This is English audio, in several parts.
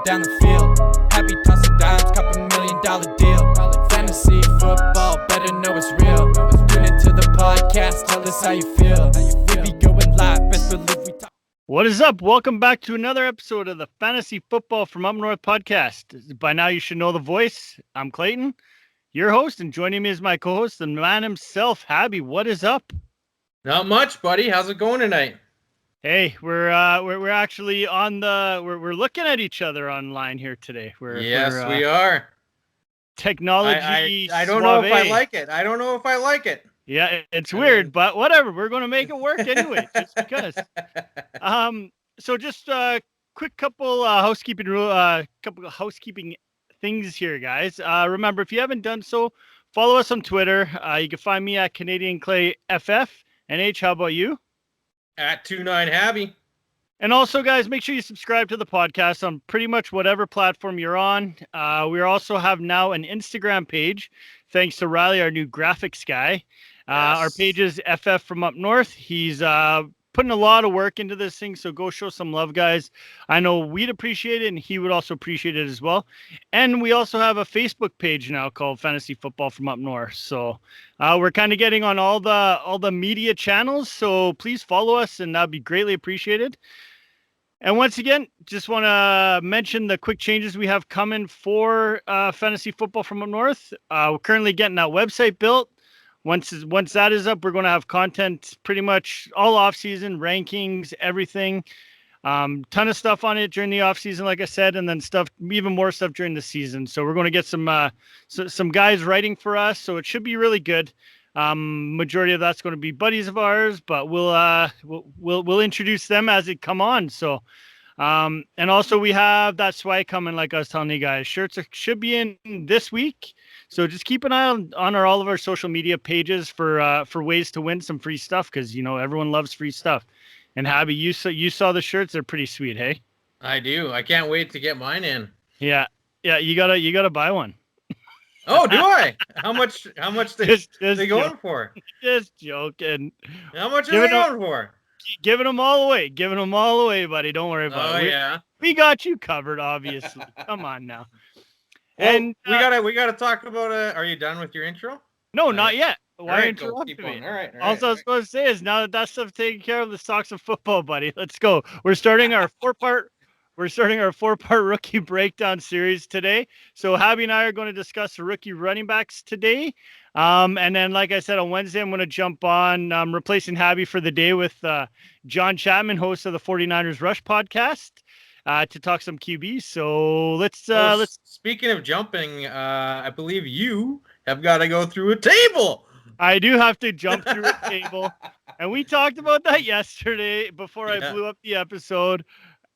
down the field. Happy tossing dimes, cup $1 million deal. Fantasy football, better know it's real. Tune into the podcast, tell us how you feel. We be going live, best believe we talk. What is up? Welcome back to another episode of the Fantasy Football from Up North podcast. By now you should know the voice. I'm Clayton, your host, and joining me is my co-host, the man himself, Habby. What is up? Not much, buddy. How's it going tonight? Hey, we're actually on the we're looking at each other online here today. We are. Technology. I don't know if I like it. I don't know if I like it. Yeah, it's weird, but whatever. We're going to make it work anyway, just because. So just a quick couple housekeeping things here, guys. Remember, if you haven't done so, follow us on Twitter. You can find me at Canadian Clay FF. And H, how about you? At 29 Habby. And also, guys, make sure you subscribe to the podcast on pretty much whatever platform you're on. We also have now an Instagram page, thanks to Riley, our new graphics guy. Yes. Our page is FF from Up North. He's putting a lot of work into this thing, so go show some love, guys. I know we'd appreciate it, and he would also appreciate it as well. And we also have a Facebook page now called Fantasy Football from Up North. So we're kind of getting on all the media channels, so please follow us, and that'd be greatly appreciated. And once again, just want to mention the quick changes we have coming for Fantasy Football from Up North. We're currently getting that website built. Once that is up, we're going to have content pretty much all off-season, rankings, everything. Ton of stuff on it during the off-season, like I said, and then even more stuff during the season. So we're going to get some guys writing for us, so it should be really good. Majority of that's going to be buddies of ours, but we'll introduce them as it come on. So, and also we have that swag coming, like I was telling you guys. Shirts should be in this week. So just keep an eye on all of our social media pages for ways to win some free stuff, because everyone loves free stuff. And Habby, you saw the shirts; they're pretty sweet, hey? I do. I can't wait to get mine in. Yeah. You gotta buy one. Oh, do I? How much they going for? Just joking. How much are they going for? Giving them all away. Giving them all away, buddy. Don't worry about it. Oh yeah. We got you covered, obviously. Come on now. Well, And we gotta talk about. Are you done with your intro? No, not yet. Why right, interrupt me? All right. Also, I was supposed to say is now that stuff's taken care of, let's talk some football, buddy. Let's go. We're starting our four-part rookie breakdown series today. So Habby and I are going to discuss the rookie running backs today. And then, like I said, on Wednesday, I'm going to jump on replacing Habby for the day with John Chapman, host of the 49ers Rush podcast, to talk some QBs. So let's. Speaking of jumping, I believe you have got to go through a table. I do have to jump through a table, and we talked about that yesterday before I blew up the episode.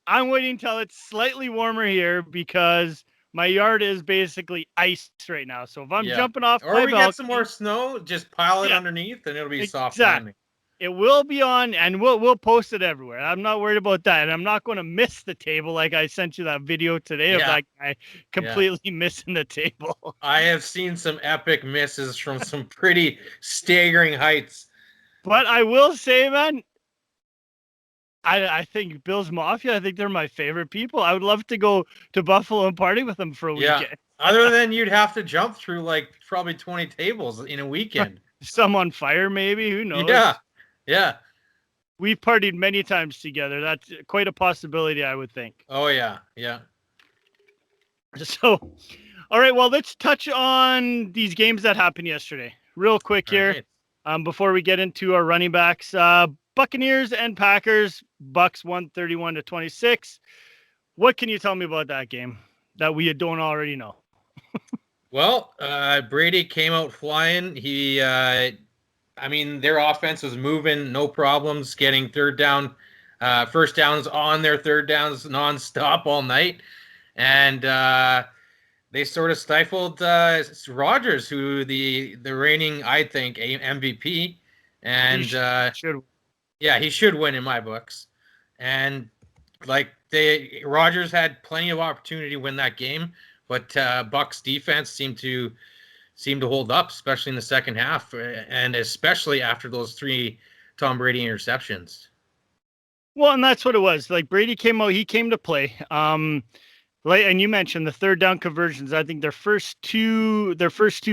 I'm waiting until it's slightly warmer here because my yard is basically iced right now. So if I'm jumping off or we get some more snow, just pile it underneath, and it'll be soft landing. It will be on, and we'll post it everywhere. I'm not worried about that, and I'm not going to miss the table like I sent you that video today of that guy completely missing the table. I have seen some epic misses from some pretty staggering heights. But I will say, man, I think Bills Mafia, I think they're my favorite people. I would love to go to Buffalo and party with them for a weekend. Other than you'd have to jump through like probably 20 tables in a weekend. Some on fire, maybe. Who knows? Yeah. We've partied many times together. That's quite a possibility, I would think. Oh, yeah. So, all right, well, let's touch on these games that happened yesterday real quick here. Right. Before we get into our running backs. Buccaneers and Packers, Bucks won 31-26. What can you tell me about that game that we don't already know? Well, Brady came out flying. Their offense was moving, no problems, getting first downs on their third downs nonstop all night. And they sort of stifled Rodgers, who the reigning, I think, MVP. And he should win in my books. And Rodgers had plenty of opportunity to win that game, but Bucs defense seemed to hold up, especially in the second half, and especially after those 3 Tom Brady interceptions. Well, and that's what it was. Like, Brady came out, he came to play. and you mentioned the third down conversions. I think their first two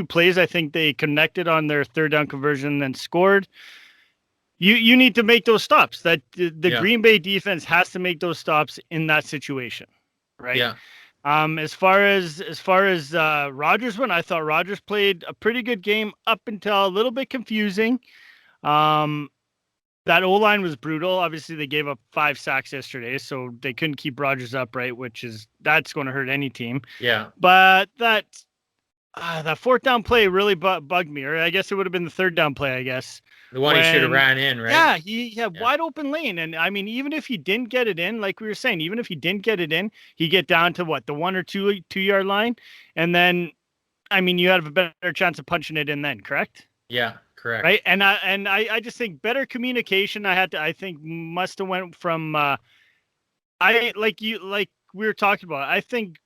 plays, I think they connected on their third down conversion and scored. You need to make those stops. That the Green Bay defense has to make those stops in that situation, right? Yeah. As far as Rodgers went, I thought Rodgers played a pretty good game up until a little bit confusing. That O-line was brutal. Obviously, they gave up 5 sacks yesterday, so they couldn't keep Rodgers upright, that's going to hurt any team. Yeah. But that fourth down play really bugged me, or I guess it would have been the third down play, I guess. The one he should have ran in, right? Yeah, he had wide open lane. And I mean, even if he didn't get it in, like we were saying, even if he didn't get it in, he get down to the 1 or 2 yard line. And then, I mean, you have a better chance of punching it in then, correct? Yeah, correct. Right. And I just think better communication. I think must have went from, like we were talking about, I think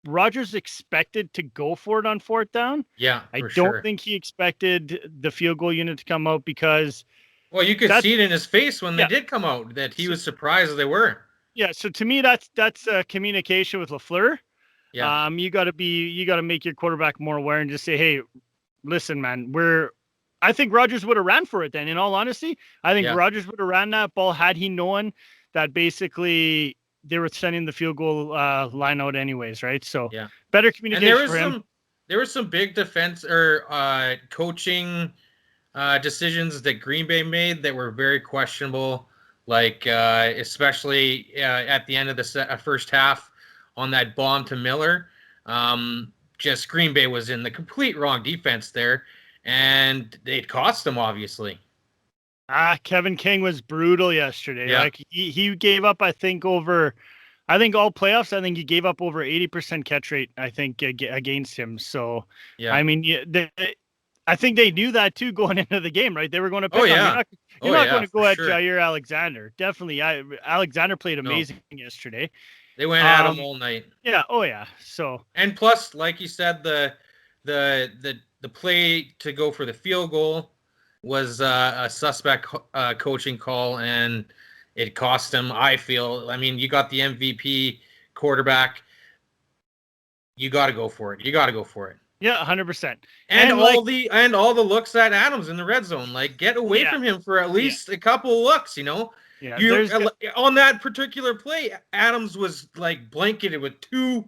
Rodgers expected to go for it on fourth down. Yeah, I don't think he expected the field goal unit to come out because. Well, you could see it in his face when they did come out that he was surprised they were. Yeah, so to me, that's communication with LaFleur. Yeah. You got to make your quarterback more aware and just say, hey, listen, man, I think Rodgers would have ran for it then. In all honesty, I think Rodgers would have ran that ball had he known that basically they were sending the field goal line out anyways, right? So better communication for him. There were some big defense or coaching decisions that Green Bay made that were very questionable, like especially at the end of the first half on that bomb to Miller. Just Green Bay was in the complete wrong defense there, and it cost them, obviously. Kevin King was brutal yesterday. Yeah. Like he gave up, I think all playoffs, I think he gave up over 80% catch rate, I think, against him. So, I mean, I think they knew that too going into the game, right? They were going to pick on, you're not going to go at Jair Alexander. Definitely. Alexander played amazing yesterday. They went at him all night. Yeah. Oh yeah. So, and plus, like you said, the play to go for the field goal was a suspect coaching call, and it cost him, I feel. I mean, you got the MVP quarterback. You got to go for it. Yeah, 100%. And all the looks at Adams in the red zone. Like, get away from him for at least a couple of looks, you know? Yeah, on that particular play, Adams was like blanketed with two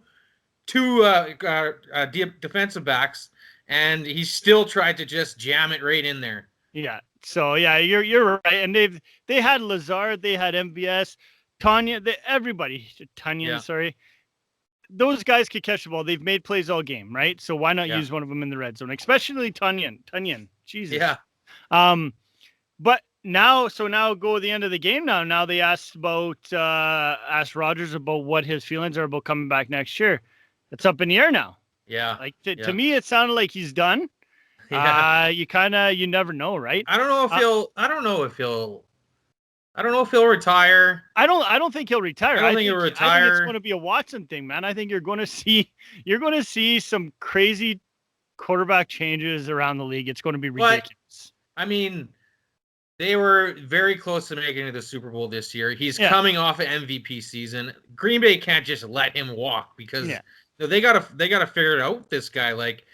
defensive backs, and he still tried to just jam it right in there. Yeah. So you're right. And they had Lazard, they had MVS, Etienne, sorry. Those guys could catch the ball. They've made plays all game, right? So why not use one of them in the red zone, especially Etienne. Jesus. Yeah. But now go to the end of the game. Now they asked Rodgers about what his feelings are about coming back next year. It's up in the air now. Yeah. Like to me, it sounded like he's done. Yeah. You never know, right? I don't know if he'll retire. I don't think he'll retire. I think he'll retire. I think it's going to be a Watson thing, man. I think you're going to see some crazy quarterback changes around the league. It's going to be ridiculous. But, I mean, they were very close to making it to the Super Bowl this year. He's coming off an MVP season. Green Bay can't just let him walk because they gotta figure it out with this guy. Like,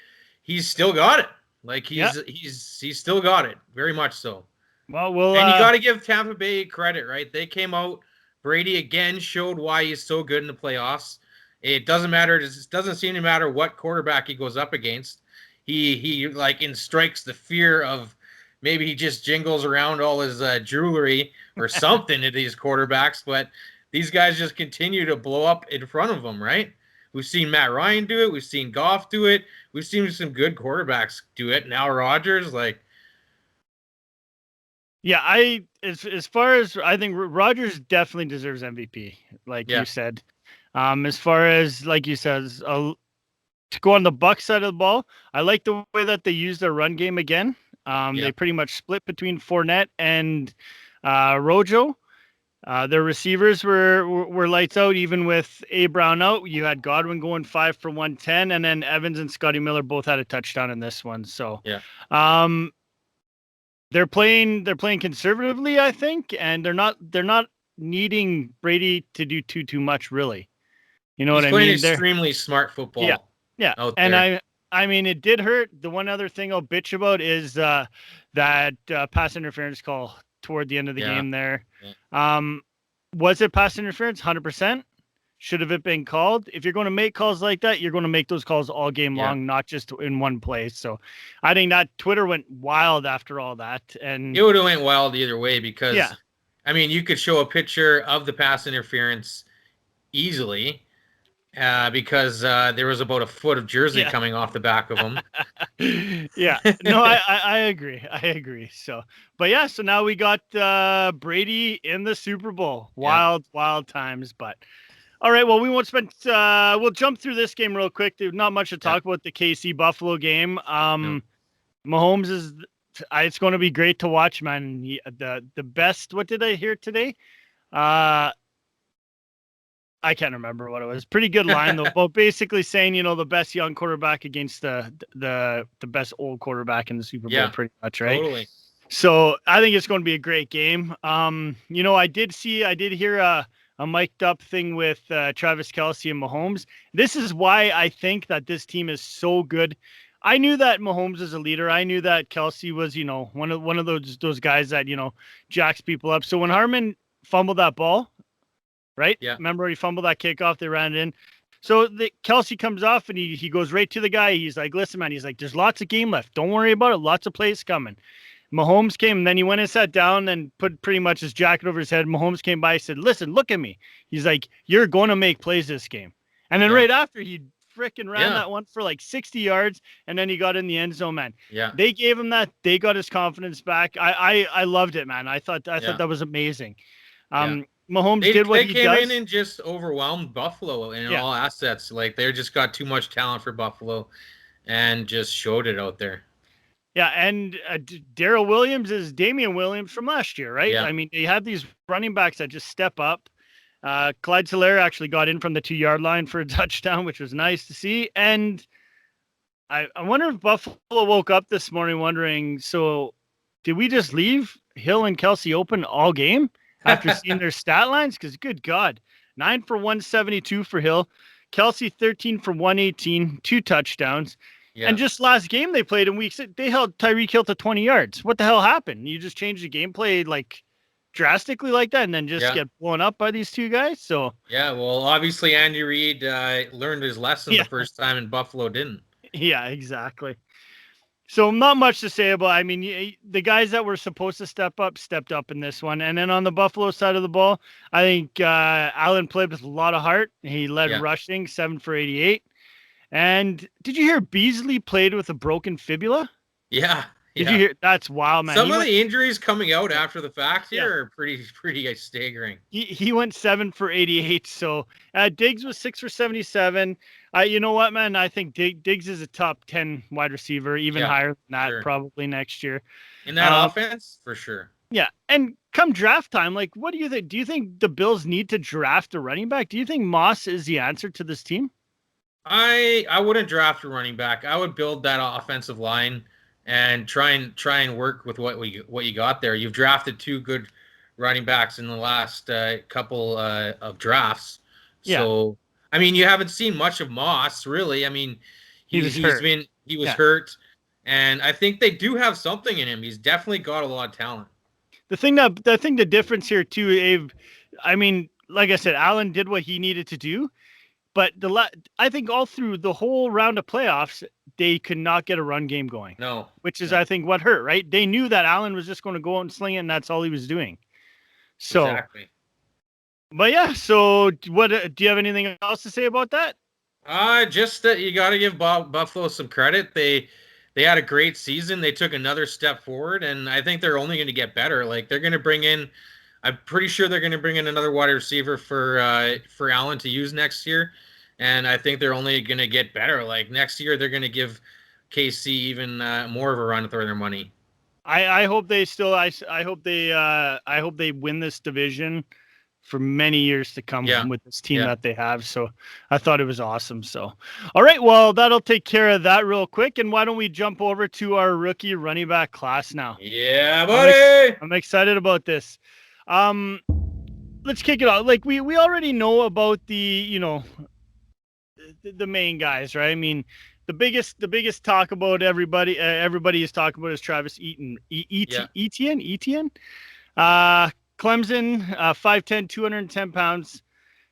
he's still got it. Like he's still got it, very much so. Well, and you got to give Tampa Bay credit, right? They came out. Brady again showed why he's so good in the playoffs. It doesn't matter. It doesn't seem to matter what quarterback he goes up against. He like strikes the fear of maybe he just jingles around all his jewelry or something to these quarterbacks, but these guys just continue to blow up in front of them, right? We've seen Matt Ryan do it. We've seen Goff do it. We've seen some good quarterbacks do it. Now Rodgers, like. Yeah, as far as I think Rodgers definitely deserves MVP, like you said. As far as, like you said, to go on the Bucs side of the ball, I like the way that they use their run game again. They pretty much split between Fournette and Rojo. Their receivers were lights out, even with A. Brown out. You had Godwin going 5 for 110, and then Evans and Scotty Miller both had a touchdown in this one. So, they're playing conservatively, I think, and they're not needing Brady to do too much, really. You know what I playing mean? extremely smart football. Yeah. Out And there. I mean, it did hurt. The one other thing I'll bitch about is that pass interference call toward the end of the game there. Yeah. Was it pass interference? 100%. Should have it been called? If you're going to make calls like that, you're going to make those calls all game long, not just in one play. So I think that Twitter went wild after all that. And it would have went wild either way because, I mean, you could show a picture of the pass interference easily because there was about a foot of jersey coming off the back of him. No, I agree. I agree. So, but yeah, so now we got Brady in the Super Bowl. Wild times, but all right. Well, we won't spend. We'll jump through this game real quick. There's not much to talk about the KC Buffalo game. Mahomes is. It's going to be great to watch, man. The best. What did I hear today? I can't remember what it was. Pretty good line though. But basically saying, the best young quarterback against the best old quarterback in the Super Bowl, pretty much, right? Totally. So I think it's going to be a great game. I did hear a mic'd up thing with Travis Kelce and Mahomes. This is why I think that this team is so good. I knew that Mahomes is a leader. I knew that Kelce was, one of those guys that, jacks people up. So when Harmon fumbled that ball, right? Yeah. Remember he fumbled that kickoff, they ran it in. So Kelce comes off and he goes right to the guy. He's like, listen, man, he's like, there's lots of game left. Don't worry about it. Lots of plays coming. Mahomes came and then he went and sat down and put pretty much his jacket over his head. Mahomes came by and said, listen, look at me. He's like, you're going to make plays this game. And then right after he freaking ran that one for like 60 yards and then he got in the end zone, man. Yeah. They gave him that. They got his confidence back. I loved it, man. I thought that was amazing. Mahomes did what he does. They came in and just overwhelmed Buffalo in all assets. Like they just got too much talent for Buffalo and just showed it out there. Yeah, and Darrell Williams is Damian Williams from last year, right? Yeah. I mean, they had these running backs that just step up. Clyde Solaire actually got in from the 2-yard line for a touchdown, which was nice to see. And I wonder if Buffalo woke up this morning wondering, so did we just leave Hill and Kelce open all game after seeing their stat lines? Because good God, 9 for 172 for Hill, Kelce 13 for 118, 2 touchdowns. Yeah. And just last game they played in week 6, they held Tyreek Hill to 20 yards. What the hell happened? You just changed the gameplay like drastically like that and then just get blown up by these two guys? So yeah, well, obviously Andy Reid learned his lesson the first time and Buffalo didn't. Yeah, exactly. So not much to say about. I mean, the guys that were supposed to step up stepped up in this one. And then on the Buffalo side of the ball, I think Allen played with a lot of heart. He led rushing, 7 for 88. And did you hear Beasley played with a broken fibula? Yeah. Did you hear? That's wild, man. Some of the injuries coming out after the fact here are pretty staggering. He went 7 for 88. So Diggs was 6 for 77. You know what, man? I think Diggs is a top 10 wide receiver, even higher than that probably next year. In that offense, for sure. Yeah, and come draft time, like, what do you think? Do you think the Bills need to draft a running back? Do you think Moss is the answer to this team? I wouldn't draft a running back. I would build that offensive line and try and work with what you got there. You've drafted 2 good running backs in the last couple of drafts. So I mean, you haven't seen much of Moss really. I mean, he was hurt, and I think they do have something in him. He's definitely got a lot of talent. The difference here too, Abe. I mean, like I said, Allen did what he needed to do. But I think all through the whole round of playoffs, they could not get a run game going. No. Which is, I think, what hurt, right? They knew that Allen was just going to go out and sling it, and that's all he was doing. So, exactly. But yeah, so what do you have anything else to say about that? Just that you got to give Buffalo some credit. They had a great season. They took another step forward, and I think they're only going to get better. Like they're going to bring in, I'm pretty sure they're going to bring in another wide receiver for Allen to use next year. And I think they're only going to get better. Like next year, they're going to give KC even more of a run for their money. I hope they still. I hope they win this division for many years to come with this team that they have. So I thought it was awesome. So all right, well that'll take care of that real quick. And why don't we jump over to our rookie running back class now? Yeah, buddy. I'm excited about this. Let's kick it off. Like we already know about the the main guys, right? I mean, the biggest talk about everybody is talking about is Travis Etienne. Clemson, 5'10", 210 pounds,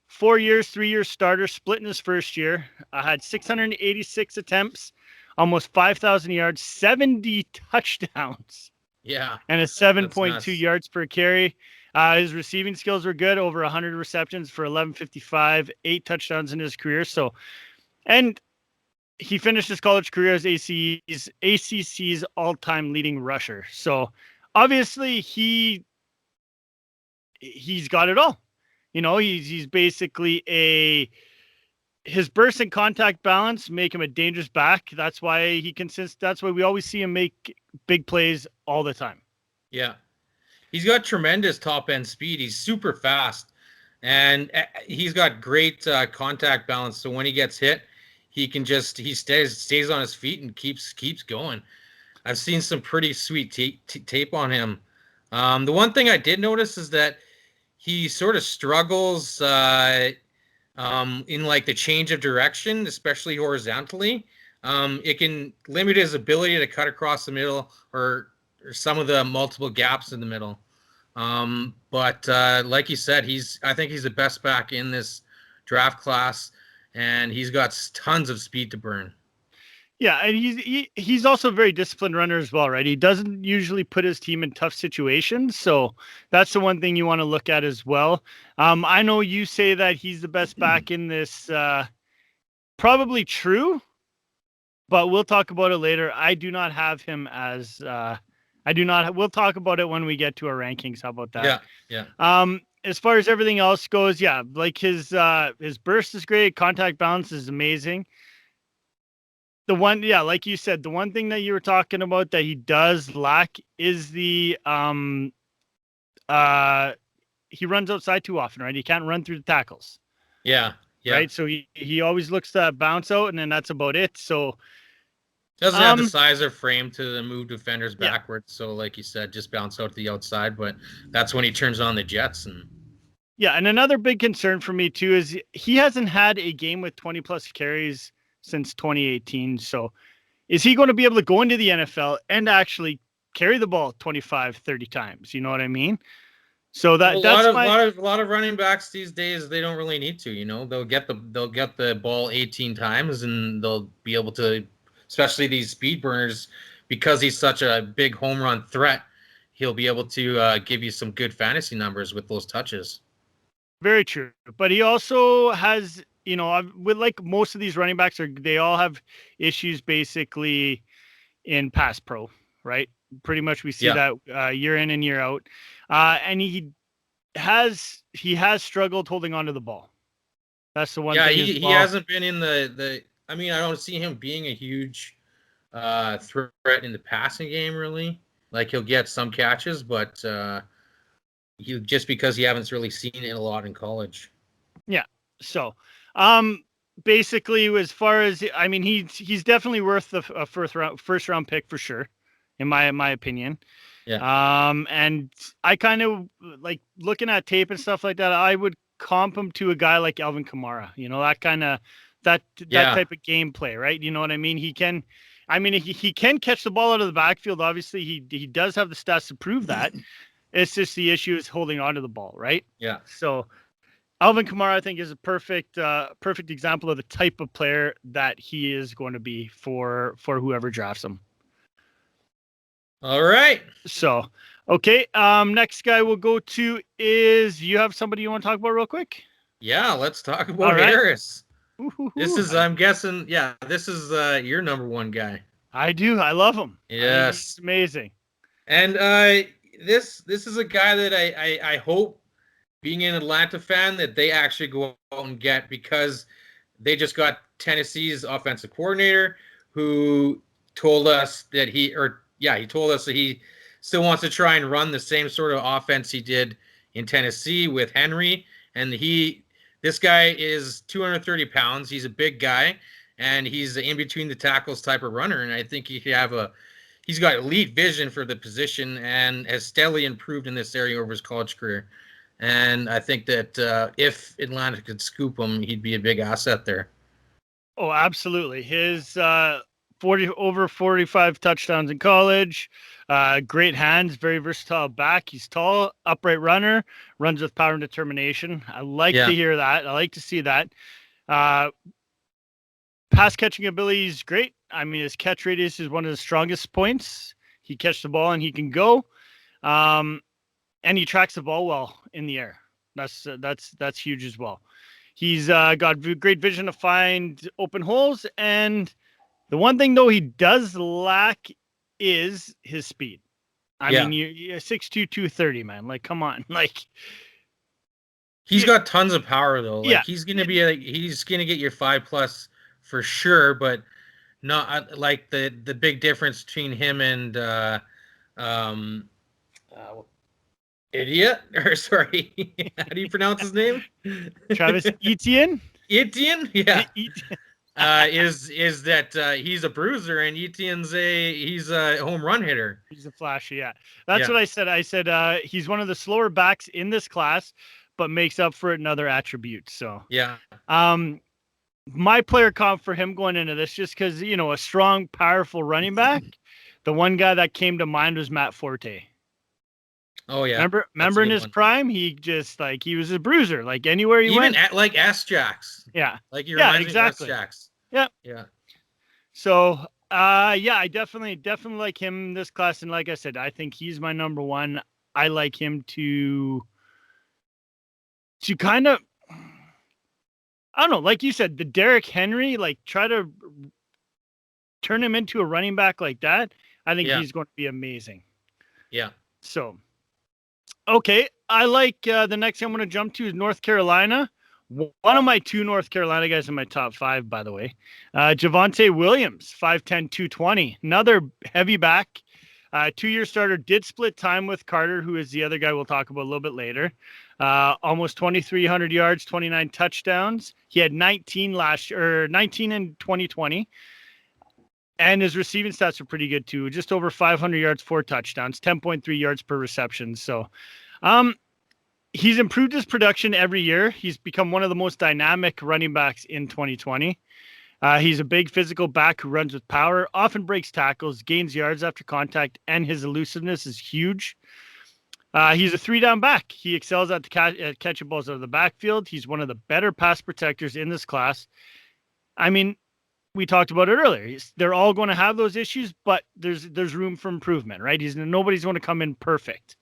4 years, 3 years starter, split in his first year. Had 686 attempts, almost 5,000 yards, 70 touchdowns. Yeah. And a 7.2 yards per carry. His receiving skills were good, over 100 receptions for 1155, 8 touchdowns in his career. So, and he finished his college career as ACC's all-time leading rusher. So, obviously, he's got it all. You know, he's basically his burst and contact balance make him a dangerous back. That's why that's why we always see him make big plays all the time. Yeah. He's got tremendous top end speed. He's super fast, and he's got great contact balance. So when he gets hit, he stays on his feet and keeps going. I've seen some pretty sweet tape on him. The one thing I did notice is that he sort of struggles in like the change of direction, especially horizontally. It can limit his ability to cut across the middle or some of the multiple gaps in the middle. But like you said, I think he's the best back in this draft class, and he's got tons of speed to burn. Yeah, and he's also a very disciplined runner as well, right? He doesn't usually put his team in tough situations, so that's the one thing you want to look at as well. I know you say that he's the best back in this, probably true, but we'll talk about it later. I do not have him as we'll talk about it when we get to our rankings. How about that? Yeah. As far as everything else goes, yeah, like his burst is great, contact balance is amazing. Like you said, the one thing that you were talking about that he does lack is the he runs outside too often, right? He can't run through the tackles. Yeah. Right. So he always looks to bounce out, and then that's about it. So doesn't have the size or frame to move defenders backwards. Yeah. So like you said, just bounce out to the outside, but that's when he turns on the jets. And another big concern for me too is he hasn't had a game with 20 plus carries since 2018. So is he going to be able to go into the NFL and actually carry the ball 25, 30 times? You know what I mean? So that's a lot of running backs these days, they don't really need to, you know, they'll get the ball 18 times and they'll be able to, especially these speed burners, because he's such a big home run threat, he'll be able to give you some good fantasy numbers with those touches. Very true. But he also has, you know, with like most of these running backs they all have issues basically in pass pro, right? Pretty much we see that year in and year out. And he has struggled holding on to the ball. That's the one thing. Yeah, he hasn't been in I mean, I don't see him being a huge threat in the passing game, really. Like, he'll get some catches, but just because you haven't really seen it a lot in college. Yeah. So, basically, as far as, I mean, he's definitely worth a first round pick for sure, in my opinion. Yeah. And I kind of like looking at tape and stuff like that. I would comp him to a guy like Alvin Kamara. You know, that kind of that type of gameplay, right? You know what I mean? He can catch the ball out of the backfield. Obviously, he does have the stats to prove that. It's just the issue is holding on to the ball, right? Yeah. So Alvin Kamara, I think, is a perfect example of the type of player that he is going to be for whoever drafts him. All right. So, okay. Next guy we'll go to is, you have somebody you want to talk about real quick? Yeah, let's talk about Harris. Ooh. This is, I'm guessing, this is your number one guy. I do. I love him. Yes. He's amazing. And this is a guy that I hope, being an Atlanta fan, that they actually go out and get, because they just got Tennessee's offensive coordinator, who told us that he told us that he still wants to try and run the same sort of offense he did in Tennessee with Henry. And this guy is 230 pounds. He's a big guy, and he's an in between the tackles type of runner. And I think he's got elite vision for the position and has steadily improved in this area over his college career. And I think that if Atlanta could scoop him, he'd be a big asset there. Oh, absolutely. His 45 touchdowns in college. Great hands, very versatile back. He's tall, upright runner, runs with power and determination. I like Yeah. to hear that. I like to see that. Uh, pass catching ability is great. I mean, his catch radius is one of the strongest points. He catches the ball and he can go. And he tracks the ball well in the air. That's huge as well. He's got great vision to find open holes, and the one thing though he does lack is his speed. I mean, you're 6'2", 230, man. Like, come on, like. He's got tons of power though. Like, Yeah. he's gonna get your 5+ for sure, but not like the big difference between him and idiot, or sorry, how do you pronounce his name? Travis Etienne. Etienne, yeah. Etienne. Is that he's a bruiser and Etienne's he's a home run hitter. He's a flashy, yeah. That's what I said. I said he's one of the slower backs in this class, but makes up for it in other attributes. So yeah. My player comp for him going into this, just because, you know, a strong, powerful running back. The one guy that came to mind was Matt Forte. Oh yeah. Remember in his prime, he just he was a bruiser. Like anywhere he went, even like S-Jacks. Yeah. Like you remind me of S-Jacks. Yeah. Yeah. So I definitely like him in this class, and like I said, I think he's my number one. I like him to kind of, I don't know, like you said, the Derrick Henry, like try to turn him into a running back like that. I think he's going to be amazing. Yeah. So, okay. I like the next thing I'm going to jump to is North Carolina. One of my 2 North Carolina guys in my top 5, by the way. Javonte Williams, 5'10", 220. Another heavy back. 2-year starter, did split time with Carter, who is the other guy we'll talk about a little bit later. Almost 2,300 yards, 29 touchdowns. He had 19 in 2020. And his receiving stats are pretty good too. Just over 500 yards, 4 touchdowns, 10.3 yards per reception. So, he's improved his production every year. He's become one of the most dynamic running backs in 2020. He's a big physical back who runs with power, often breaks tackles, gains yards after contact, and his elusiveness is huge. He's a 3-down back. He excels at catching balls out of the backfield. He's one of the better pass protectors in this class. I mean, we talked about it earlier. They're all going to have those issues, but there's room for improvement, right? Nobody's going to come in perfect.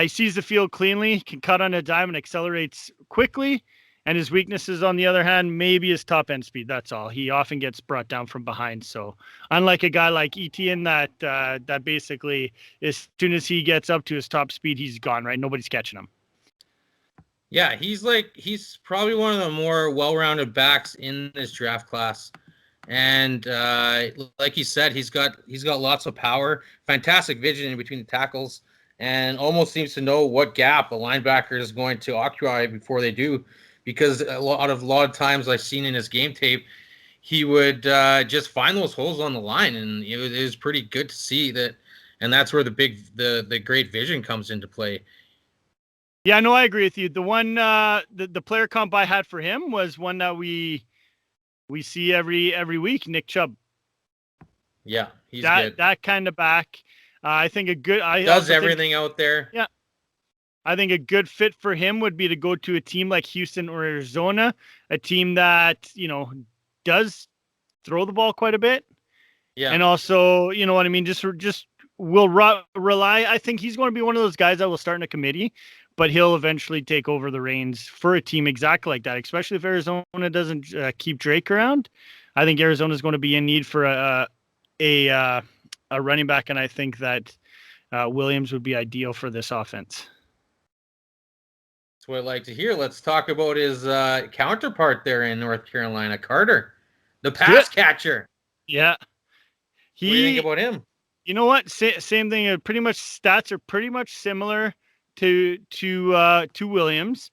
He sees the field cleanly, can cut on a dime, and accelerates quickly. And his weaknesses, on the other hand, maybe his top end speed. That's all. He often gets brought down from behind. So, unlike a guy like Etienne, that basically, as soon as he gets up to his top speed, he's gone. Right? Nobody's catching him. Yeah, he's probably one of the more well-rounded backs in this draft class. And like you said, he's got lots of power, fantastic vision in between the tackles, and almost seems to know what gap a linebacker is going to occupy before they do. Because a lot of times I've seen in his game tape, he would just find those holes on the line, and it was pretty good to see that. And that's where the great vision comes into play. Yeah, no, I agree with you. The one the player comp I had for him was one that we see every week, Nick Chubb. Yeah, he's good. That kind of back. I think does everything out there. Yeah. I think a good fit for him would be to go to a team like Houston or Arizona, a team that, does throw the ball quite a bit. Yeah. And also, you know what I mean? Just will rely. I think he's going to be one of those guys that will start in a committee, but he'll eventually take over the reins for a team exactly like that, especially if Arizona doesn't keep Drake around. I think Arizona is going to be in need for a running back, and I think that Williams would be ideal for this offense. What I'd like to hear. Let's talk about his counterpart there in North Carolina, Carter, the pass catcher. Yeah. What do you think about him? You know what? Same thing. Pretty much stats are pretty much similar to Williams.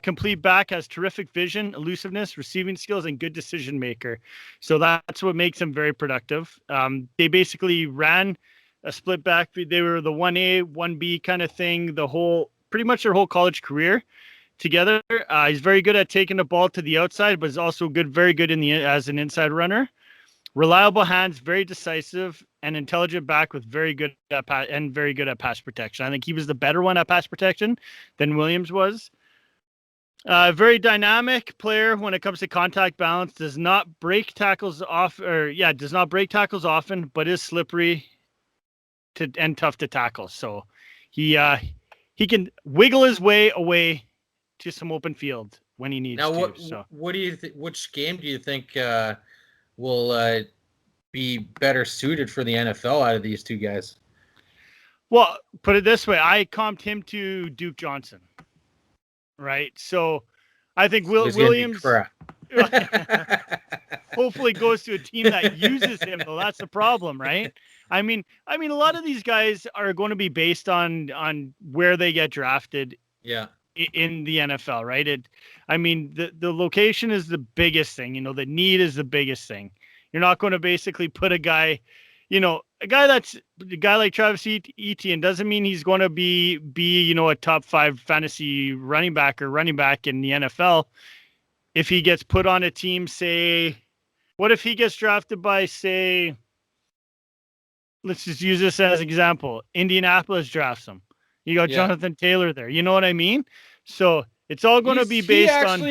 Complete back, has terrific vision, elusiveness, receiving skills, and good decision maker. So that's what makes him very productive. They basically ran a split back. They were the 1A, 1B kind of thing. Pretty much their whole college career. together. He's very good at taking the ball to the outside, but is also very good as an inside runner. Reliable hands, very decisive, and intelligent back with very good at pass protection. I think he was the better one at pass protection than Williams was. Very dynamic player when it comes to contact balance. Does not break tackles often, but is slippery and tough to tackle. So he can wiggle his way away to some open field when he needs now, to. What do you which game do you think will be better suited for the NFL out of these two guys? Well, put it this way, I comped him to Duke Johnson. Right. So I think Williams hopefully goes to a team that uses him, though. That's the problem, right? I mean, a lot of these guys are going to be based on where they get drafted. Yeah. In the NFL, right? The location is the biggest thing. The need is the biggest thing. You're not going to basically put a guy like Travis Etienne doesn't mean he's going to be a top 5 fantasy running back in the NFL. If he gets put on a team, say, what if he gets drafted by, say, let's just use this as an example. Indianapolis drafts him. You got Jonathan Taylor there. You know what I mean? So it's all going to be based on.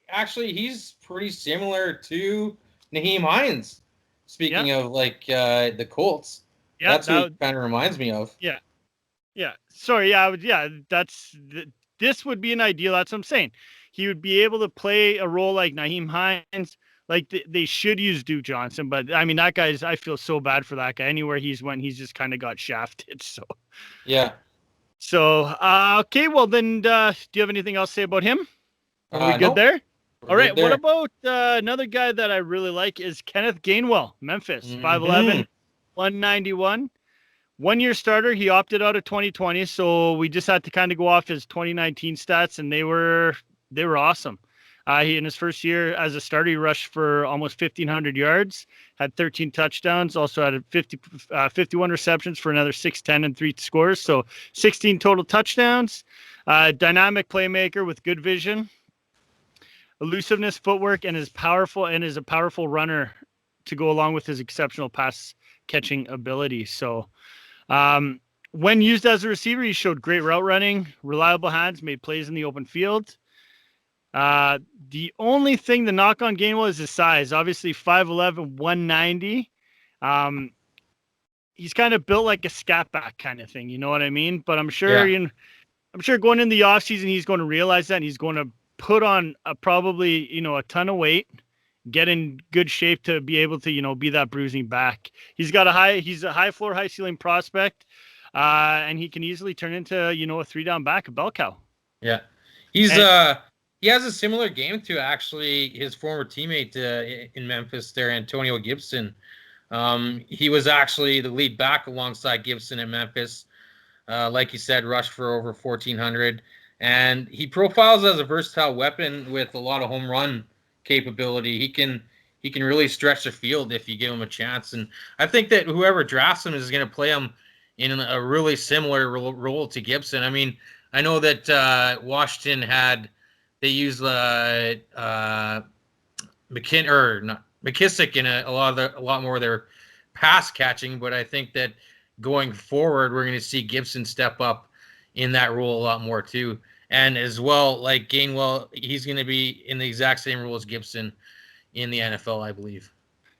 Actually, he's pretty similar to Nyheim Hines. Speaking of the Colts, that's what it kind of reminds me of. Yeah. Sorry. This would be an ideal. That's what I'm saying. He would be able to play a role like Nyheim Hines. Like they should use Duke Johnson, but that guy's. I feel so bad for that guy. Anywhere he's went, he's just kind of got shafted. So. Yeah. So okay. Well then, do you have anything else to say about him? Are we good there? All right. What about another guy that I really like is Kenneth Gainwell, Memphis, 5'11", 191. 1-year starter. He opted out of 2020, so we just had to kind of go off his 2019 stats, and they were awesome. He in his first year as a starter, he rushed for almost 1,500 yards, had 13 touchdowns, also had 51 receptions for another 610 and 3 scores, so 16 total touchdowns. Dynamic playmaker with good vision. Elusiveness, footwork, and is a powerful runner to go along with his exceptional pass catching ability. So when used as a receiver, he showed great route running, reliable hands, made plays in the open field. The only thing, the knock on Gainwell is his size. Obviously 5'11", 190. He's kind of built like a scat back kind of thing. You know what I mean? But I'm sure, I'm sure going in the offseason, he's going to realize that, and he's going to put on probably a ton of weight, get in good shape to be able to be that bruising back. He's a high floor, high ceiling prospect, and he can easily turn into a 3-down back, a bell cow. Yeah, he has a similar game to actually his former teammate in Memphis there, Antonio Gibson. He was actually the lead back alongside Gibson in Memphis. Like you said, rushed for over 1,400. And he profiles as a versatile weapon with a lot of home run capability. He can really stretch the field if you give him a chance. And I think that whoever drafts him is going to play him in a really similar role to Gibson. I know that Washington they used McKissick in a lot more of their pass catching, but I think that going forward, we're going to see Gibson step up in that role a lot more too. And as well, like Gainwell, he's going to be in the exact same role as Gibson in the NFL, I believe.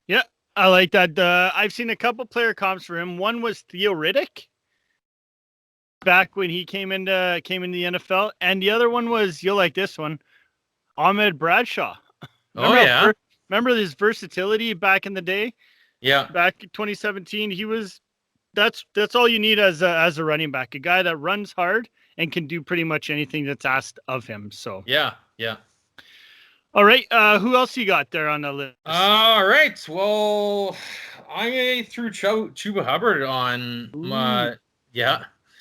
Yeah, I like that. I've seen a couple player comps for him. One was Theo Riddick back when he came into the NFL, and the other one was, you'll like this one, Ahmed Bradshaw. Remember his versatility back in the day? Yeah, back in 2017, that's all you need as a running back, a guy that runs hard and can do pretty much anything that's asked of him. So yeah. All right, who else you got there on the list? All right, well, I threw Chuba Hubbard on my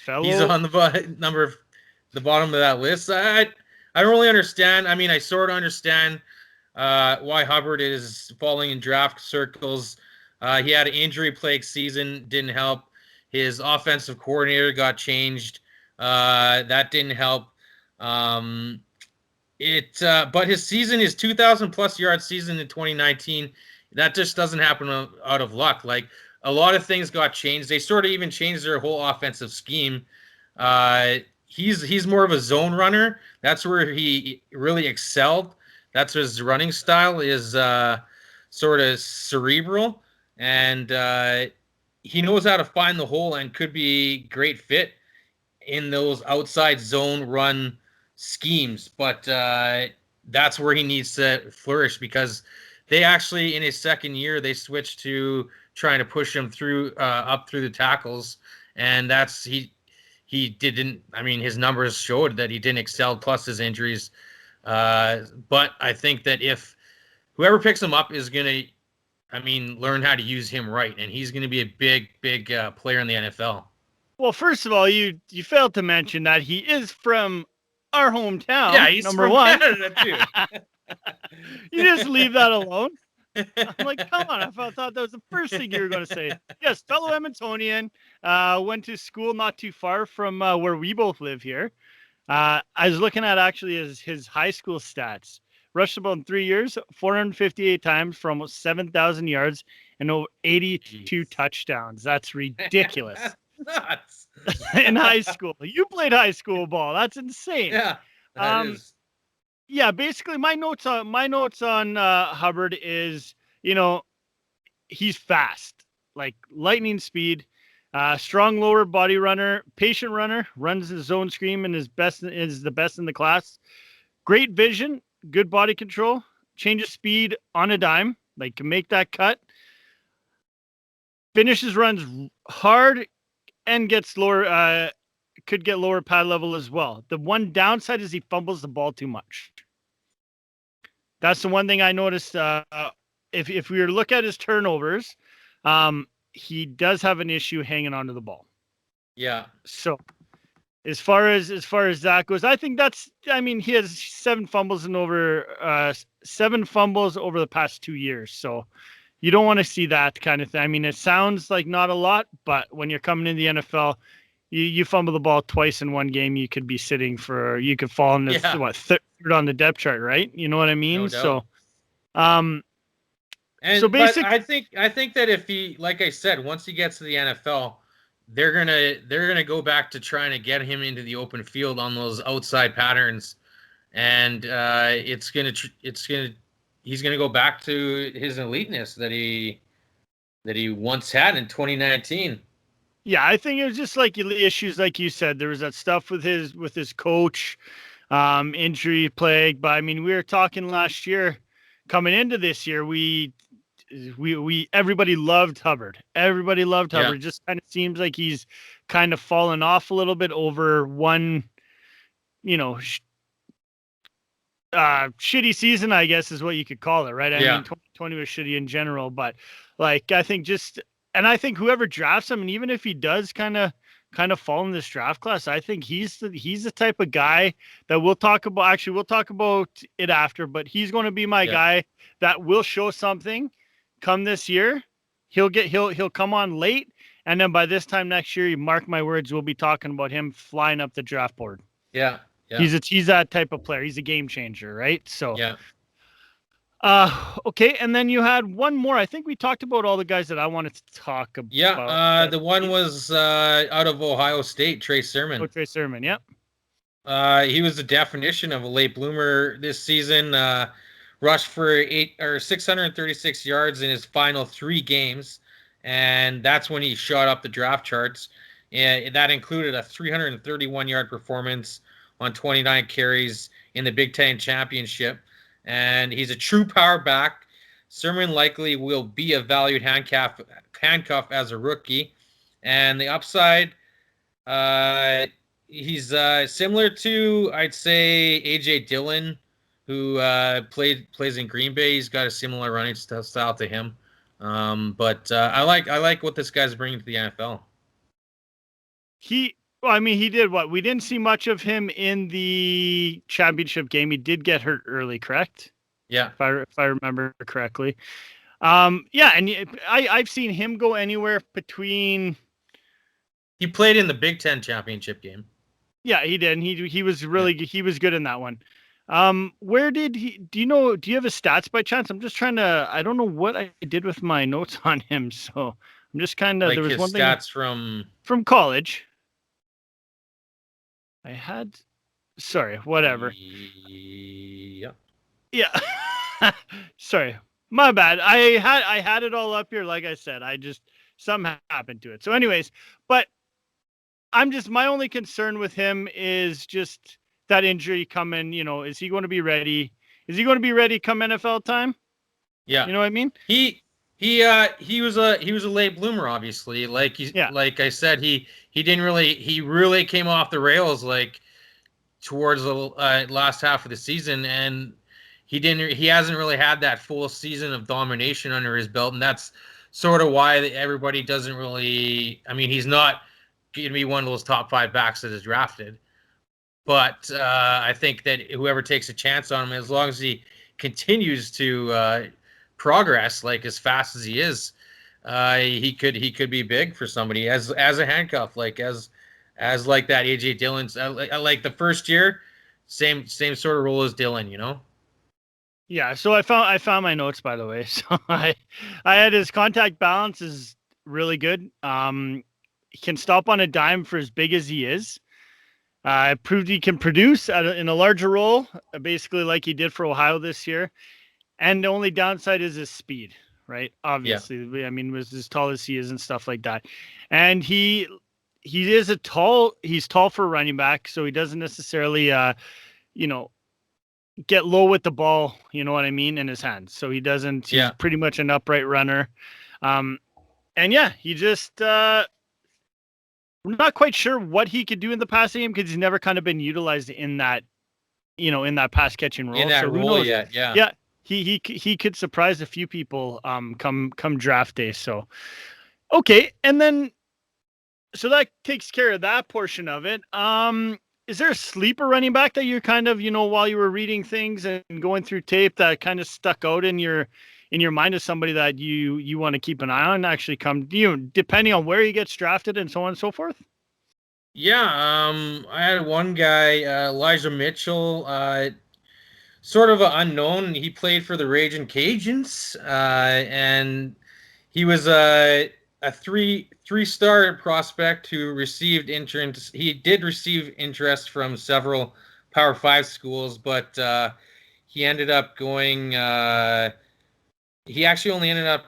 fellow. He's on the bottom of that list. I don't really understand. I sort of understand why Hubbard is falling in draft circles. He had an injury-plagued season, didn't help. His offensive coordinator got changed. That didn't help. But his 2,000 plus yard season in 2019, that just doesn't happen out of luck. Like a lot of things got changed. They sort of even changed their whole offensive scheme. He's more of a zone runner. That's where he really excelled. That's his running style is sort of cerebral, and he knows how to find the hole and could be great fit in those outside zone run schemes. But that's where he needs to flourish, because they actually in his second year they switched to trying to push him through up through the tackles, and that's he didn't. I mean, his numbers showed that he didn't excel, plus his injuries. But I think that if whoever picks him up is going to, learn how to use him right, and he's going to be a big player in the NFL. Well, first of all, you failed to mention that he is from our hometown. Yeah, he's number from one. Canada too. You just leave that alone. I'm like, come on! I thought that was the first thing you were going to say. Yes, fellow Edmontonian, went to school not too far from where we both live here. I was looking at actually his high school stats. Rushed the ball in 3 years, 458 times for almost 7,000 yards and over 82 touchdowns. That's ridiculous. Nuts. In high school. You played high school ball. That's insane. Yeah. That is. Yeah, basically my notes on Hubbard is, he's fast, like lightning speed, strong lower body runner, patient runner, runs his zone screen and is the best in the class. Great vision, good body control, changes speed on a dime, like can make that cut. Finishes runs hard and gets lower, could get lower pad level as well. The one downside is he fumbles the ball too much. That's the one thing I noticed. If we were to look at his turnovers, he does have an issue hanging onto the ball. Yeah. So as far as that goes, I think he has 7 fumbles over the past 2 years. So you don't want to see that kind of thing. I mean, it sounds like not a lot, but when you're coming in the NFL, you fumble the ball twice in one game, you could be you could fall in third on the depth chart, right? You know what I mean? No doubt. So, but I think that if he, like I said, once he gets to the NFL, they're gonna go back to trying to get him into the open field on those outside patterns, and he's gonna go back to his eliteness that he once had in 2019. Yeah, I think it was just like issues, like you said. There was that stuff with his coach, injury plague. But I mean, we were talking last year, coming into this year, everybody loved Hubbard. Everybody loved Hubbard. It just kind of seems like he's kind of fallen off a little bit over one, shitty season, I guess is what you could call it, right? I mean, 2020 was shitty in general, but like I think whoever drafts him, and even if he does kind of fall in this draft class, I think he's the type of guy that we'll talk about. Actually, we'll talk about it after, but he's going to be my guy that will show something come this year. He'll come on late, and then by this time next year, you mark my words, we'll be talking about him flying up the draft board. Yeah. He's that type of player. He's a game changer, right? So yeah. Okay, and then you had one more. I think we talked about all the guys that I wanted to talk about. Yeah, the one was out of Ohio State, Trey Sermon. Oh, Trey Sermon, yep. He was the definition of a late bloomer this season. Rushed for 636 yards in his final 3 games, and that's when he shot up the draft charts. And that included a 331-yard performance on 29 carries in the Big Ten Championship. And he's a true power back. Sermon likely will be a valued handcuff as a rookie. And the upside, he's similar to, I'd say, A.J. Dillon, who plays in Green Bay. He's got a similar running style to him. But I like what this guy's bringing to the NFL. He did what? We didn't see much of him in the championship game. He did get hurt early, correct? Yeah. If I remember correctly. And I've seen him go anywhere between. He played in the Big Ten championship game. Yeah, he did. And he was really he was good in that one. Where did he? Do you have his stats by chance? I'm just trying to. I don't know what I did with my notes on him, so I'm just kind of. Like There was his one thing stats from college. I had. Sorry, whatever. yeah. Yeah. Sorry, my bad. I had it all up here. Like I said, I just something happened to it. So, anyways, but my only concern with him is just that injury coming. Is he going to be ready? Is he going to be ready come NFL time? Yeah. You know what I mean? He was a late bloomer, obviously. Yeah. Like I said, he really came off the rails like towards the last half of the season, and he hasn't really had that full season of domination under his belt, and that's sort of why everybody doesn't really. I mean, he's not going to be one of those top 5 backs that is drafted, but I think that whoever takes a chance on him, as long as he continues to progress like as fast as he is, he could be big for somebody as a handcuff, as like that AJ Dillon's like the first year, same sort of role as Dillon, you know. Yeah, so I found my notes, by the way. So I had his contact balance is really good. He can stop on a dime for as big as he is. Proved he can produce in a larger role, basically like he did for Ohio this year. And the only downside is his speed, right? Obviously, I mean, was as tall as he is and stuff like that. And he's tall for a running back, so he doesn't necessarily, get low with the ball, you know what I mean, in his hands. So he's pretty much an upright runner. And yeah, he just, we're not quite sure what he could do in the passing game because he's never kind of been utilized in that, in that pass catching role. In that so who role knows? yet, yeah. Yeah. He could surprise a few people come draft day. So okay, and then so that takes care of that portion of it. Is there a sleeper running back that you're kind of, while you were reading things and going through tape that kind of stuck out in your mind as somebody that you want to keep an eye on actually depending on where he gets drafted and so on and so forth? Yeah, I had one guy, Elijah Mitchell, sort of an unknown. He played for the Raging Cajuns, and he was a three-star prospect who received interest. He did receive interest from several Power 5 schools, but he ended up going. He actually only ended up.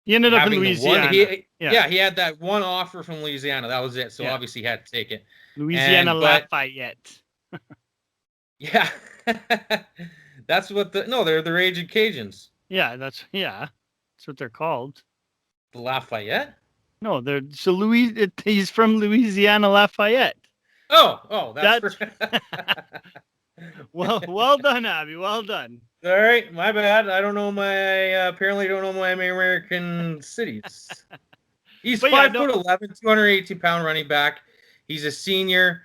He ended up in Louisiana. He had that one offer from Louisiana. That was it. So obviously he had to take it. Louisiana Lafayette. Yeah, that's what they're the Raging Cajuns. Yeah, that's what they're called. The Lafayette? No, he's from Louisiana Lafayette. Oh, that's well done, Abby. Well done. All right, my bad. I don't know apparently don't know my American cities. He's 5'11", 280-pound running back. He's a senior.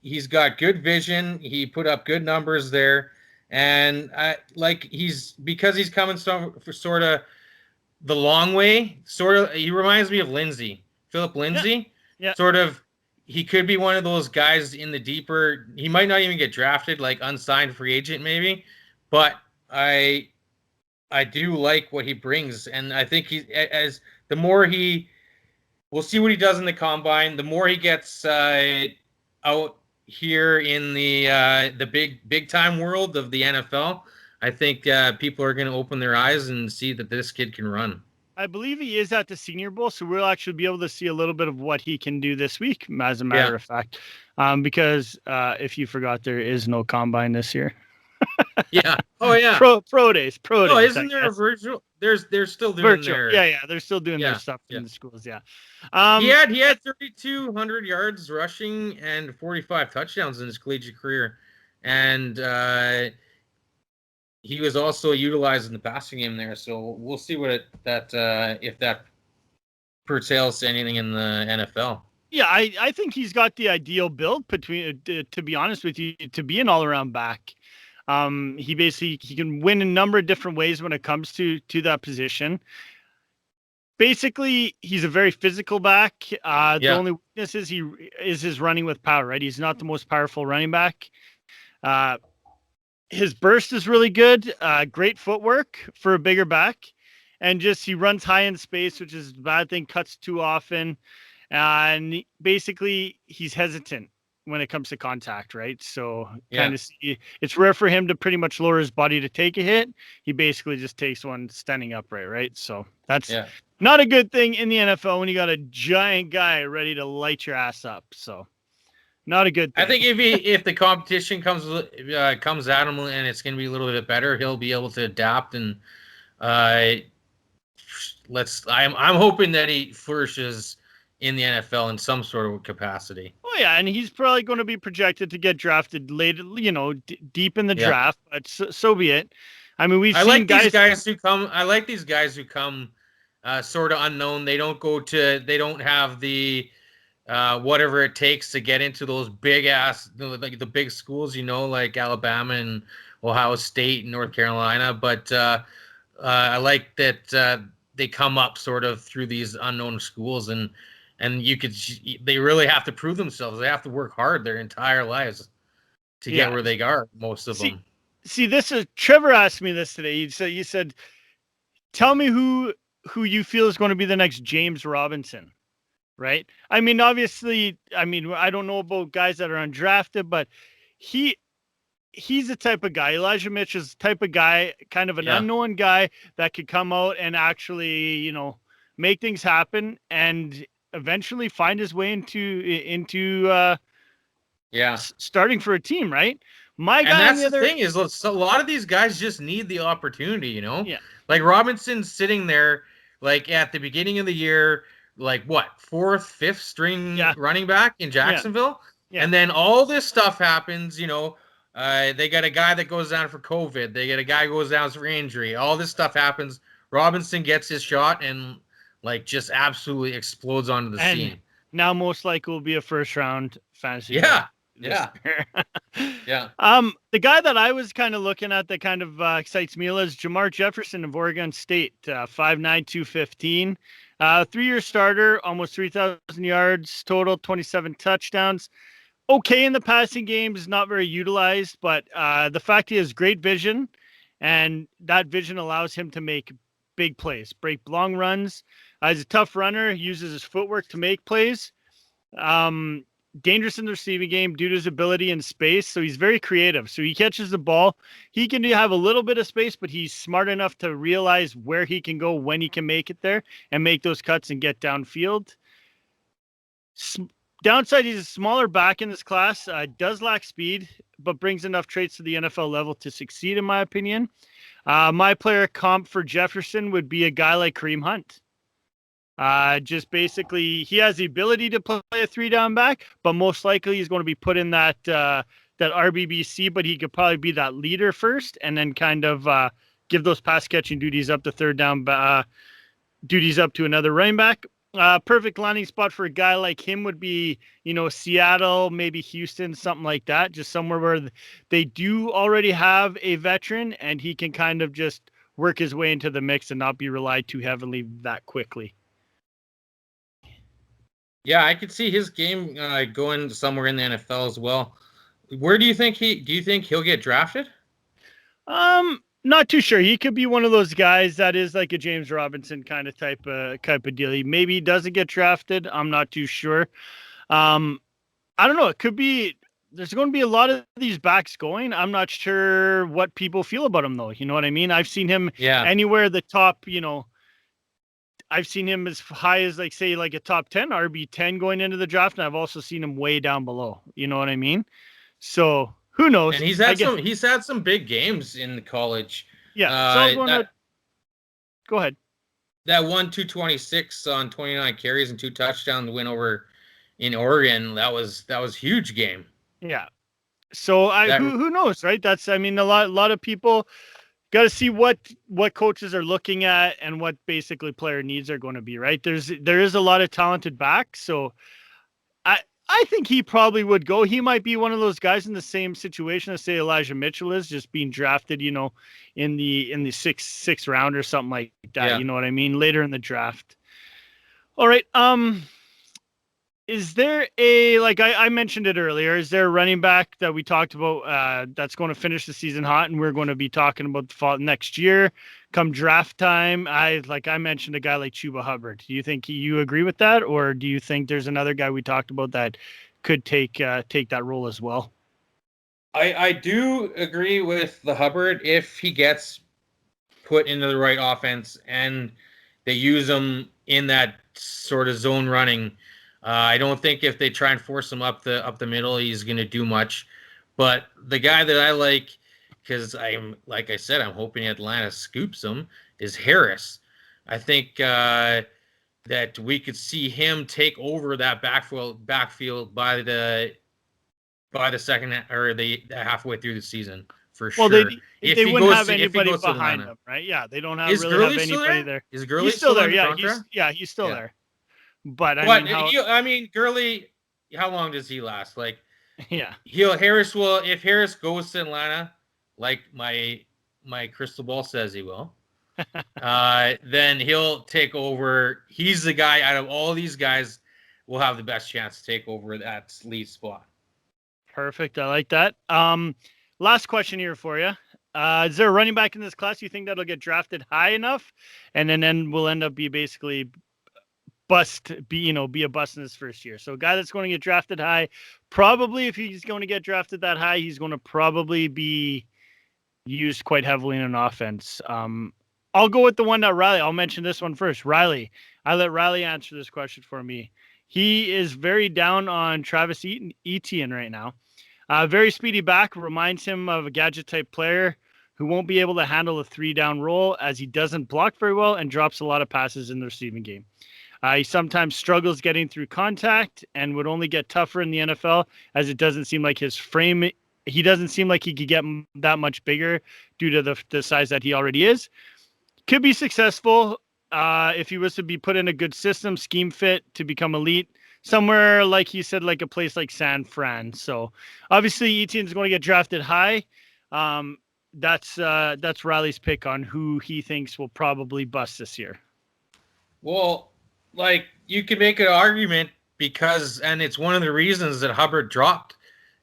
He's got good vision. He put up good numbers there, and because he's coming for sort of the long way. He reminds me of Philip Lindsay. Yeah. Sort of. He could be one of those guys in the deeper. He might not even get drafted, like unsigned free agent, maybe. But I do like what he brings, and I think we'll see what he does in the combine. The more he gets out here in the big time world of the NFL, I think people are going to open their eyes and see that this kid can run. I believe he is at the Senior Bowl, so we'll actually be able to see a little bit of what he can do this week, as a matter of fact. Because if you forgot, there is no combine this year. Yeah. Oh yeah. Pro days. Oh, isn't there a virtual? They're still doing virtual. Their. Yeah. They're still doing their stuff in the schools. Yeah. He had 3,200 yards rushing and 45 touchdowns in his collegiate career, and he was also utilized in the passing game there. So we'll see if that pertains to anything in the NFL. Yeah, I think he's got the ideal build to be honest with you, to be an all-around back. He can win a number of different ways when it comes to that position. basically, he's a very physical back. The Yeah. only weakness is his running with power, right? He's not the most powerful running back. His burst is really good. Great footwork for a bigger back. And just he runs high in space, which is a bad thing, cuts too often. And basically, he's hesitant when it comes to contact, right? So kind of it's rare for him to pretty much lower his body to take a hit. He basically just takes one standing upright, right? So that's not a good thing in the NFL when you got a giant guy ready to light your ass up. So not a good thing. I think if the competition comes at him and it's going to be a little bit better, he'll be able to adapt. And I'm hoping that he flourishes in the NFL in some sort of capacity. Oh yeah, and he's probably going to be projected to get drafted later, deep in the draft. But so be it. I mean, we've seen these guys who come. I like these guys who come sort of unknown. They don't have the whatever it takes to get into those big ass, like the big schools, like Alabama and Ohio State and North Carolina. But I like that they come up sort of through these unknown schools, and they really have to prove themselves. They have to work hard their entire lives to get where they are. Most of them. See, this is Trevor asked me this today. You said, tell me who you feel is going to be the next James Robinson. Right. I mean, obviously, I don't know about guys that are undrafted, but he's the type of guy. Elijah Mitch is the type of guy, kind of an unknown guy that could come out and actually, make things happen and eventually find his way into starting for a team. Right. My guy. And that's the thing is, a lot of these guys just need the opportunity, Yeah. Like Robinson's sitting there, like at the beginning of the year, like what, 4th, 5th string running back in Jacksonville. Yeah. And then all this stuff happens, they got a guy that goes down for COVID. They get a guy who goes down for injury. All this stuff happens. Robinson gets his shot and just absolutely explodes onto the scene. Now most likely will be a first round fantasy. Yeah. The guy that I was kind of looking at that kind of excites me is Jamar Jefferson of Oregon State, 5'9", 215. 3-year starter, almost 3,000 yards total, 27 touchdowns. Okay in the passing game, is not very utilized, but the fact he has great vision, and that vision allows him to make big plays, break long runs. He's a tough runner, uses his footwork to make plays. Dangerous in the receiving game due to his ability in space. So he's very creative. So he catches the ball. He can have a little bit of space, but he's smart enough to realize where he can go, when he can make it there and make those cuts and get downfield. Downside, he's a smaller back in this class, does lack speed, but brings enough traits to the NFL level to succeed, in my opinion. My player comp for Jefferson would be a guy like Kareem Hunt. Just basically, he has the ability to play a 3-down back, but most likely he's going to be put in that RBBC, but he could probably be that leader first and then kind of give those pass catching duties up to third down duties up to another running back. Perfect landing spot for a guy like him would be, Seattle, maybe Houston, something like that, just somewhere where they do already have a veteran and he can kind of just work his way into the mix and not be relied too heavily that quickly. Yeah, I could see his game going somewhere in the NFL as well. Where do you think he'll get drafted? Not too sure. He could be one of those guys that is like a James Robinson kind of type of deal. Maybe he doesn't get drafted. I'm not too sure. I don't know. It could be. There's going to be a lot of these backs going. I'm not sure what people feel about him though. You know what I mean? I've seen him anywhere the top. I've seen him as high as like a top 10 RB10 going into the draft, and I've also seen him way down below. You know what I mean? So who knows? And he's had some big games in college. Yeah. Go ahead. That 226 on 29 carries and 2 touchdowns win over in Oregon. That was huge game. Yeah. So who knows, right? That's a lot of people got to see what coaches are looking at and what basically player needs are going to be, right? There is a lot of talented backs, so I think he probably would go. He might be one of those guys in the same situation as say Elijah Mitchell is, just being drafted, in the sixth round or something like that. Yeah. You know what I mean? Later in the draft. All right. Is there like I mentioned it earlier, is there a running back that we talked about that's going to finish the season hot, and we're going to be talking about the fall next year come draft time? I mentioned a guy like Chuba Hubbard. Do you think you agree with that, or do you think there's another guy we talked about that could take that role as well? I do agree with the Hubbard if he gets put into the right offense and they use him in that sort of zone running. I don't think if they try and force him up the middle, he's going to do much. But the guy that I like, because like I said, I'm hoping Atlanta scoops him, is Harris. I think that we could see him take over that backfield by the second or the halfway through the season for Well, sure. they wouldn't have anybody behind them, right? Yeah, they don't have anybody there. Is Gurley still there? Yeah, He's still there. But I mean, Gurley, how long does he last? Like, yeah, if Harris goes to Atlanta, like my crystal ball says he will, then he'll take over. He's the guy out of all these guys will have the best chance to take over that lead spot. Perfect. I like that. Last question here for you. Is there a running back in this class you think that'll get drafted high enough, and then will end up be basically be a bust in his first year? So a guy that's going to get drafted high, probably if he's going to get drafted that high, he's going to probably be used quite heavily in an offense. I'll go with the one that Riley. I'll mention this one first. Riley. I let Riley answer this question for me. He is very down on Travis Etienne right now. Very speedy back, reminds him of a gadget type player who won't be able to handle a 3-down role as he doesn't block very well and drops a lot of passes in the receiving game. He sometimes struggles getting through contact and would only get tougher in the NFL as it doesn't seem like his frame. He doesn't seem like he could get that much bigger due to the size that he already is. Could be successful if he was to be put in a good system, scheme fit to become elite. Somewhere, like he said, like a place like San Fran. So obviously Etienne's going to get drafted high. That's Riley's pick on who he thinks will probably bust this year. Well, like you can make an argument and it's one of the reasons that Hubbard dropped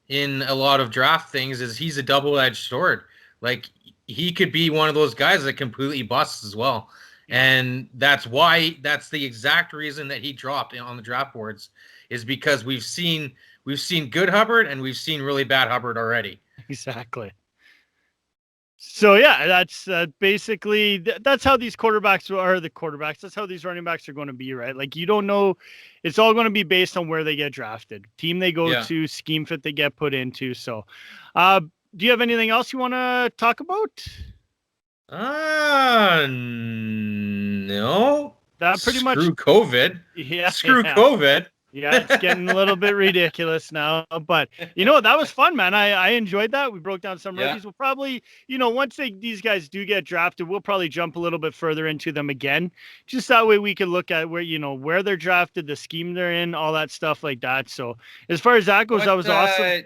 in a lot of draft things is he's a double-edged sword. Like he could be one of those guys that completely busts as well. And that's the exact reason that he dropped on the draft boards is because we've seen good Hubbard and we've seen really bad Hubbard already. Exactly. So yeah, that's basically that's how these quarterbacks are the quarterbacks. That's how these running backs are going to be, right? Like you don't know, it's all going to be based on where they get drafted, team they go to, scheme fit they get put into. So, do you have anything else you want to talk about? No. That pretty much. Screw COVID. Yeah. Screw COVID. Yeah, it's getting a little bit ridiculous now. But, that was fun, man. I enjoyed that. We broke down some rookies. We'll probably, once these guys do get drafted, we'll probably jump a little bit further into them again. Just that way we can look at where they're drafted, the scheme they're in, all that stuff like that. So as far as that goes, that was awesome.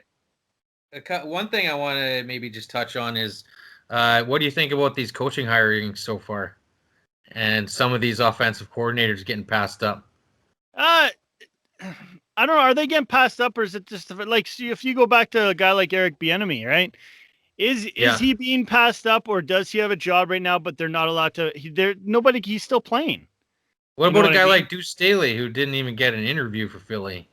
One thing I want to maybe just touch on is what do you think about these coaching hirings so far? And some of these offensive coordinators getting passed up? I don't know. Are they getting passed up, or is it just like if you go back to a guy like Eric Bieniemy, right? Is he being passed up, or does he have a job right now? But they're not allowed to. He's still playing. What about a guy like Deuce Staley who didn't even get an interview for Philly?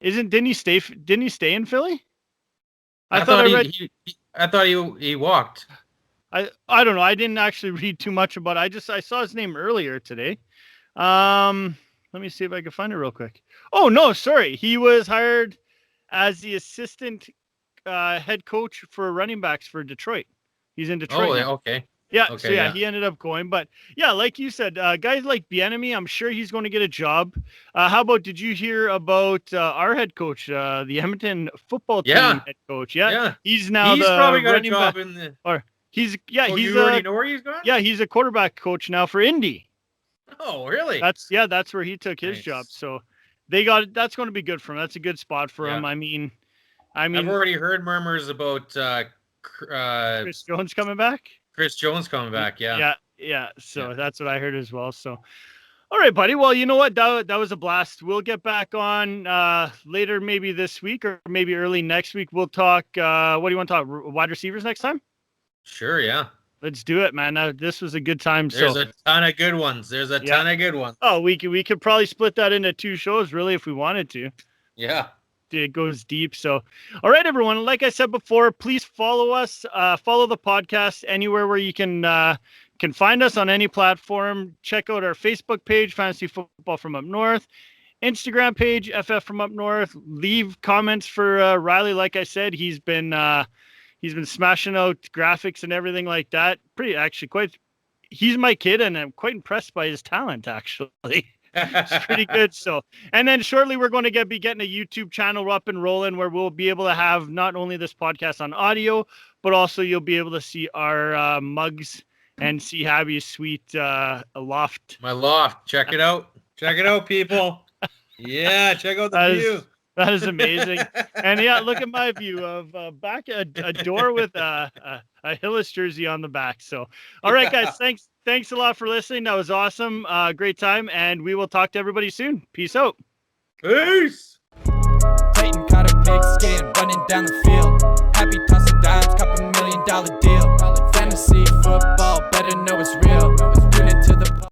Didn't he stay in Philly? I thought he walked. I don't know. I didn't actually read too much about it. I saw his name earlier today. Let me see if I can find it real quick. Oh, no, sorry. He was hired as the assistant head coach for running backs for Detroit. He's in Detroit. Oh, now. okay. Yeah, okay, so he ended up going. But yeah, like you said, guys like Bieniemy, I'm sure he's going to get a job. How about, did you hear about our head coach, the Edmonton football team head coach? Yeah. He's probably got a job in the... you already know where he's going? Yeah, he's a quarterback coach now for Indy. Oh, really? That's where he took his job. So that's going to be good for him. That's a good spot for him. I mean, I've already heard murmurs about Chris Jones coming back. Yeah. So that's what I heard as well. So, All right, buddy. Well, you know what? That was a blast. We'll get back on later, maybe this week or maybe early next week. We'll talk. What do you want to talk? Wide receivers next time? Sure, yeah. Let's do it, man. This was a good time. There's a ton of good ones. Ton of good ones. Oh, we could probably split that into 2 shows, really, if we wanted to. Yeah. It goes deep. So, all right, everyone. Like I said before, please follow us. Follow the podcast anywhere where you can find us on any platform. Check out our Facebook page, Fantasy Football from Up North. Instagram page, FF from Up North. Leave comments for Riley. Like I said, he's been smashing out graphics and everything like that. He's my kid, and I'm quite impressed by his talent, actually. It's pretty good. So, and then shortly we're going to be getting a YouTube channel up and rolling where we'll be able to have not only this podcast on audio, but also you'll be able to see our mugs and see Habby's sweet loft. My loft. Check it out. Check it out, people. Yeah, check out the view. That is amazing. And yeah, look at my view of back a door with a Hillis jersey on the back. So, all right, guys, thanks a lot for listening. That was awesome. Great time. And we will talk to everybody soon. Peace out. Peace.